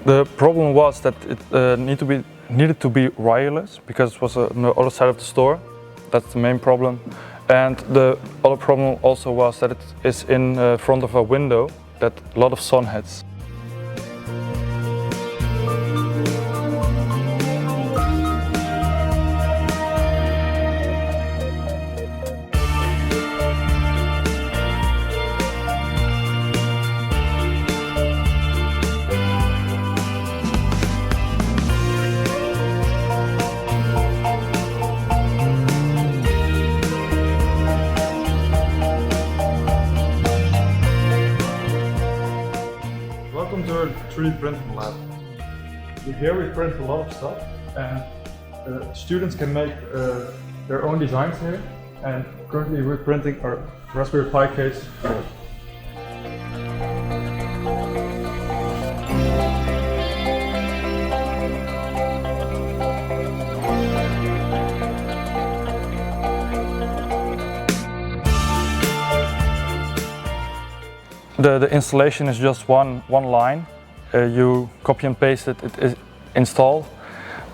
The problem was that it needed to be wireless because it was on the other side of the store. That's the main problem. And the other problem also was that it is in front of a window that a lot of sun hits. Welcome to our 3D printing lab. Here we print a lot of stuff, and students can make their own designs here. And currently we're printing our Raspberry Pi case. The installation is just one line. You copy and paste it, it is installed,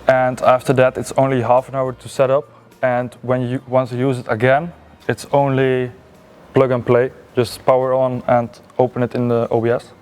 and after that it's only half an hour to set up, and once you use it again, it's only plug and play. Just power on and open it in the OBS.